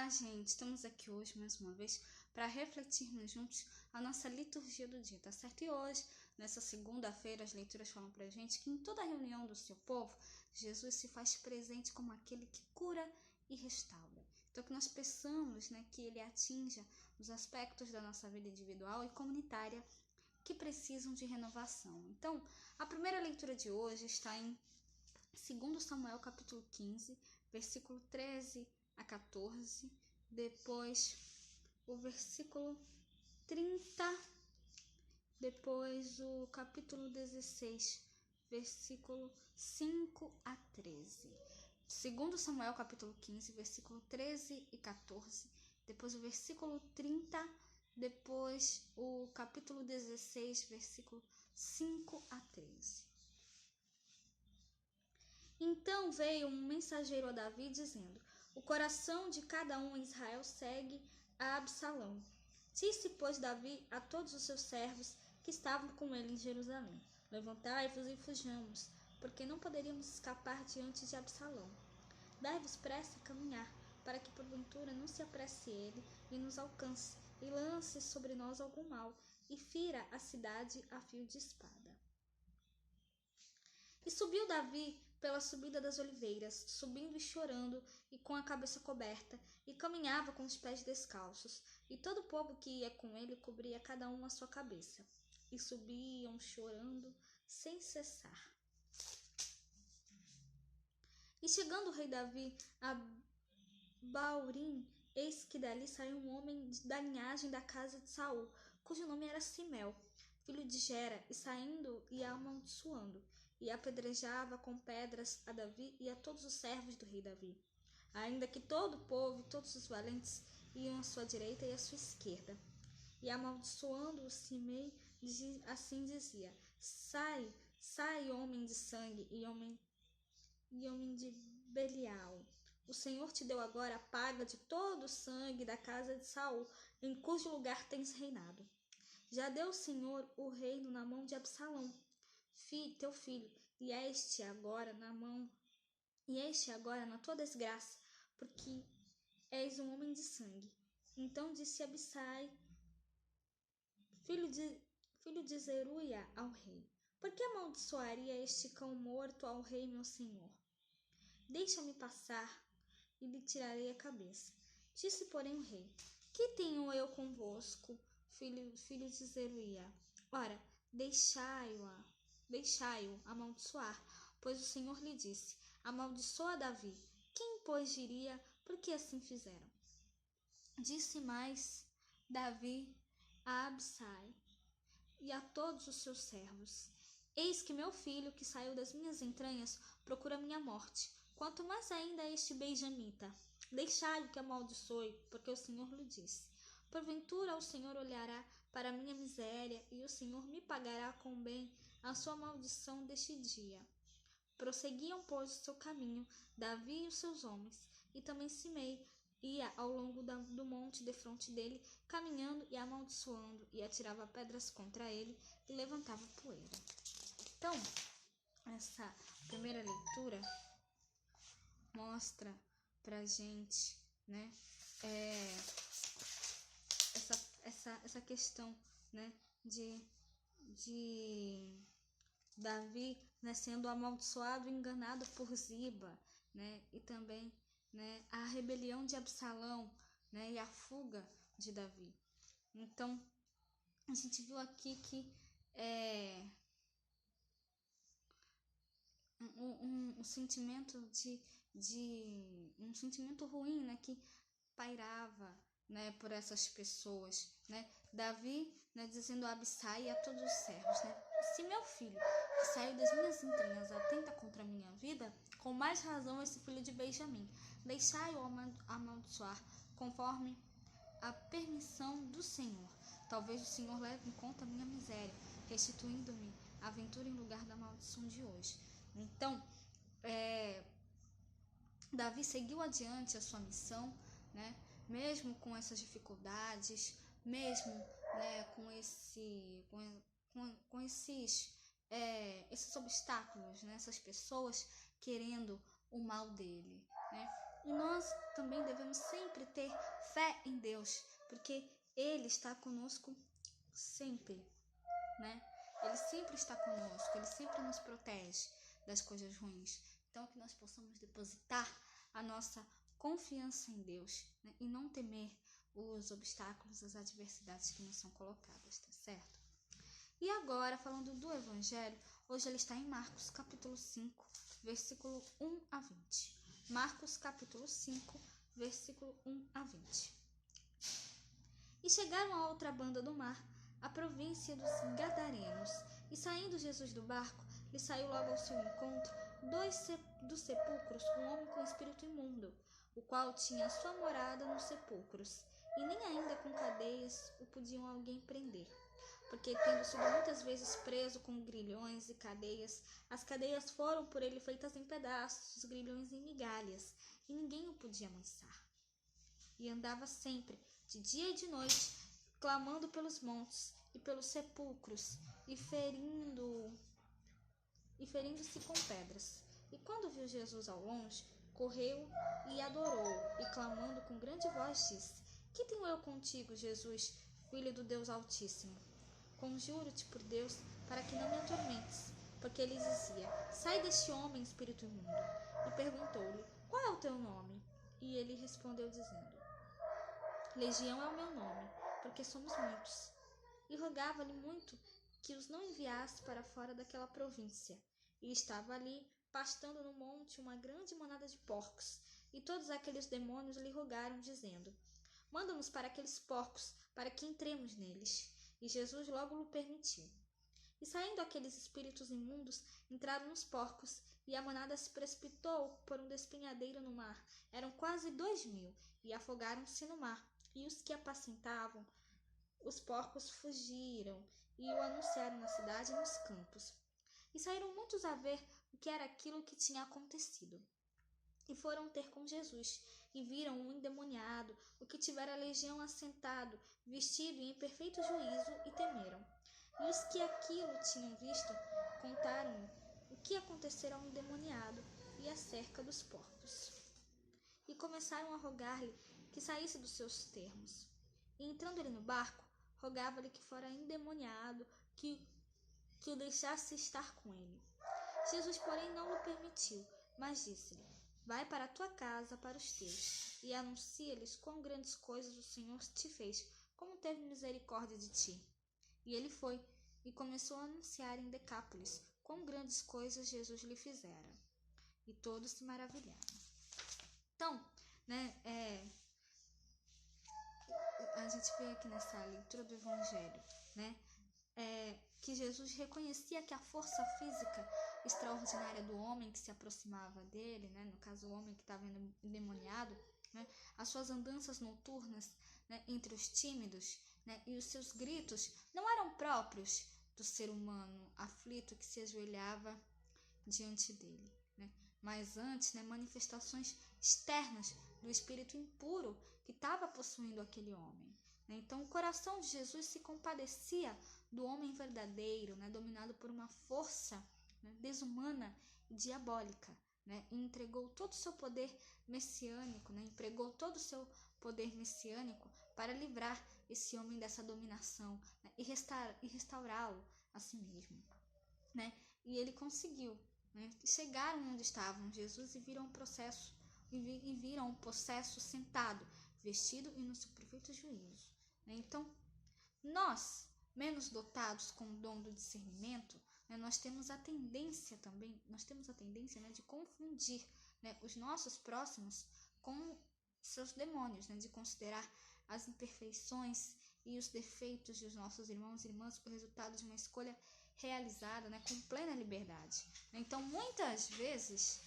Olá, gente! Estamos aqui hoje mais uma vez para refletirmos juntos a nossa liturgia do dia, tá certo? E hoje, nessa segunda-feira, as leituras falam pra gente que em toda a reunião do seu povo, Jesus se faz presente como aquele que cura e restaura. Então, que nós peçamos, que ele atinja os aspectos da nossa vida individual e comunitária que precisam de renovação. Então, a primeira leitura de hoje está em 2 Samuel, capítulo 15, versículo 13 a 14, depois o versículo 30, depois o capítulo 16, versículo 5 a 13. 2 Samuel, capítulo 15, versículo 13 e 14, depois o versículo 30, depois o capítulo 16, versículo 5 a 13. Então veio um mensageiro a Davi dizendo: o coração de cada um em Israel segue a Absalão. Disse, pois, Davi a todos os seus servos que estavam com ele em Jerusalém: levantai-vos e fujamos, porque não poderíamos escapar diante de Absalão. Dai-vos pressa a caminhar, para que porventura não se apresse ele e nos alcance, e lance sobre nós algum mal, e fira a cidade a fio de espada. E subiu Davi pela subida das oliveiras, subindo e chorando, e com a cabeça coberta, e caminhava com os pés descalços. E todo o povo que ia com ele cobria cada um a sua cabeça. E subiam chorando sem cessar. E chegando o rei Davi a Baurim, eis que dali saiu um homem da linhagem da casa de Saul, cujo nome era Simeu, filho de Gera, e saindo ia amaldiçoando, e apedrejava com pedras a Davi e a todos os servos do rei Davi, ainda que todo o povo e todos os valentes iam à sua direita e à sua esquerda. E amaldiçoando-o, Simei assim dizia: sai, sai, homem de sangue e homem de Belial. O Senhor te deu agora a paga de todo o sangue da casa de Saul, em cujo lugar tens reinado. Já deu o Senhor o reino na mão de Absalão, teu filho, e este agora na tua desgraça, porque és um homem de sangue. Então disse Abissai, filho de Zeruia, ao rei: por que amaldiçoaria este cão morto ao rei meu senhor? Deixa-me passar, e lhe tirarei a cabeça. Disse, porém, o rei: que tenho eu convosco, filho de Zeruia? Ora, deixai-o amaldiçoar, pois o Senhor lhe disse: amaldiçoa Davi. Quem, pois, diria por que assim fizeram? Disse mais Davi a Abissai e a todos os seus servos: eis que meu filho, que saiu das minhas entranhas, procura minha morte. Quanto mais ainda este benjamita. Deixai-o que amaldiçoe, porque o Senhor lhe disse: porventura o Senhor olhará para a minha miséria, e o Senhor me pagará com bem a sua maldição deste dia. Prosseguiam, pois, o seu caminho, Davi e os seus homens, e também Simei ia ao longo do monte defronte dele, caminhando e amaldiçoando, e atirava pedras contra ele, e levantava poeira. Então, essa primeira leitura mostra pra gente, essa questão, de Davi, sendo amaldiçoado e enganado por Ziba, e também, a rebelião de Absalão, e a fuga de Davi. Então, a gente viu aqui que um sentimento um sentimento ruim, que pairava, por essas pessoas, Davi, dizendo a Abissai e a todos os servos, se meu filho, que saiu das minhas entranhas, atenta contra a minha vida, com mais razão esse filho de Benjamim, deixai-o amaldiçoar, conforme a permissão do Senhor. Talvez o Senhor leve em conta a minha miséria, restituindo-me a ventura em lugar da maldição de hoje. Então, Davi seguiu adiante a sua missão, mesmo com essas dificuldades, mesmo, com esses obstáculos, essas pessoas querendo o mal dele, E nós também devemos sempre ter fé em Deus, porque Ele está conosco sempre, né? Ele sempre está conosco, Ele sempre nos protege das coisas ruins. Então, que nós possamos depositar a nossa confiança em Deus, né? E não temer os obstáculos, as adversidades que nos são colocadas, tá certo? E agora, falando do Evangelho, hoje ele está em Marcos capítulo 5, versículo 1 a 20. Marcos capítulo 5, versículo 1 a 20. E chegaram a outra banda do mar, a província dos Gadarenos, e saindo Jesus do barco, lhe saiu logo ao seu encontro dos sepulcros um homem com espírito imundo, o qual tinha sua morada nos sepulcros, e nem ainda com cadeias o podiam alguém prender, porque tendo sido muitas vezes preso com grilhões e cadeias, as cadeias foram por ele feitas em pedaços, os grilhões em migalhas, e ninguém o podia amansar. E andava sempre, de dia e de noite, clamando pelos montes e pelos sepulcros, e ferindo-se com pedras. E quando viu Jesus ao longe, correu e adorou, e clamando com grande voz disse: Que tenho eu contigo, Jesus, Filho do Deus Altíssimo? Conjuro-te por Deus, para que não me atormentes. Porque ele dizia: Sai deste homem, espírito imundo. E perguntou-lhe: Qual é o teu nome? E ele respondeu dizendo: Legião é o meu nome, porque somos muitos. E rogava-lhe muito que os não enviasse para fora daquela província. E estava ali, pastando no monte, uma grande manada de porcos. E todos aqueles demônios lhe rogaram, dizendo: Manda-nos para aqueles porcos, para que entremos neles. E Jesus logo lhe permitiu. E saindo aqueles espíritos imundos, entraram nos porcos, e a manada se precipitou por um despenhadeiro no mar. Eram quase 2.000, e afogaram-se no mar. E os que apacentavam os porcos fugiram, e o anunciaram na cidade e nos campos. E saíram muitos a ver o que era aquilo que tinha acontecido. E foram ter com Jesus, e viram um endemoniado, o que tivera a legião assentado, vestido e em perfeito juízo, e temeram. E os que aquilo tinham visto, contaram-lhe o que acontecera ao endemoniado e acerca dos porcos. E começaram a rogar-lhe que saísse dos seus termos. E entrando ele no barco, rogava-lhe que fora endemoniado, que o deixasse estar com ele. Jesus, porém, não lhe permitiu, mas disse-lhe: Vai para a tua casa, para os teus, e anuncia-lhes quão grandes coisas o Senhor te fez, como teve misericórdia de ti. E ele foi, e começou a anunciar em Decápolis quão grandes coisas Jesus lhe fizera. E todos se maravilharam. Então, a gente vê aqui nessa leitura do Evangelho, que Jesus reconhecia que a força física extraordinária do homem que se aproximava dele, no caso o homem que estava endemoniado, as suas andanças noturnas, entre os tímidos, e os seus gritos não eram próprios do ser humano aflito que se ajoelhava diante dele, mas antes, manifestações externas do espírito impuro que estava possuindo aquele homem. Então o coração de Jesus se compadecia do homem verdadeiro, dominado por uma força desumana e diabólica, e entregou todo o seu poder messiânico, empregou todo o seu poder messiânico para livrar esse homem dessa dominação, e restaurá-lo a si mesmo. E ele conseguiu. Chegaram onde estavam Jesus e viram o possesso sentado, vestido e no seu perfeito juízo. Então, nós, menos dotados com o dom do discernimento, nós temos a tendência de confundir os nossos próximos com seus demônios, de considerar as imperfeições e os defeitos dos nossos irmãos e irmãs o resultado de uma escolha realizada com plena liberdade. Então, muitas vezes,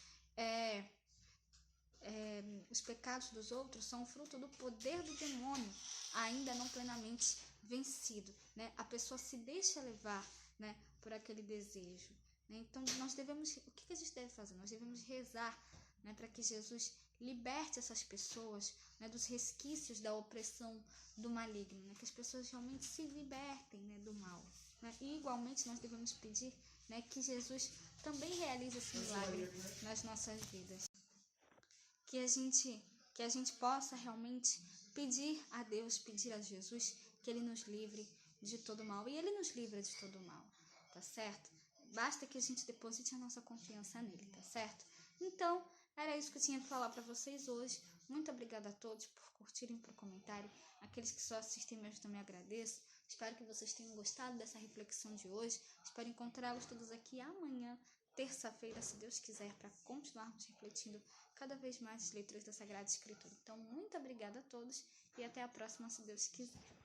os pecados dos outros são fruto do poder do demônio, ainda não plenamente vencido. A pessoa se deixa levar por aquele desejo. Então, o que a gente deve fazer? Nós devemos rezar para que Jesus liberte essas pessoas dos resquícios da opressão do maligno, que as pessoas realmente se libertem do mal. E igualmente nós devemos pedir que Jesus também realize esse milagre nas nossas vidas. que a gente possa realmente pedir a Deus, pedir a Jesus que Ele nos livre de todo mal. E Ele nos livra de todo mal, tá certo? Basta que a gente deposite a nossa confiança nele, tá certo? Então, era isso que eu tinha para falar para vocês hoje. Muito obrigada a todos por curtirem, por comentarem. Aqueles que só assistem mesmo também agradeço. Espero que vocês tenham gostado dessa reflexão de hoje. Espero encontrá-los todos aqui amanhã, terça-feira, se Deus quiser, para continuarmos refletindo cada vez mais as leituras da Sagrada Escritura. Então, muito obrigada a todos e até a próxima, se Deus quiser.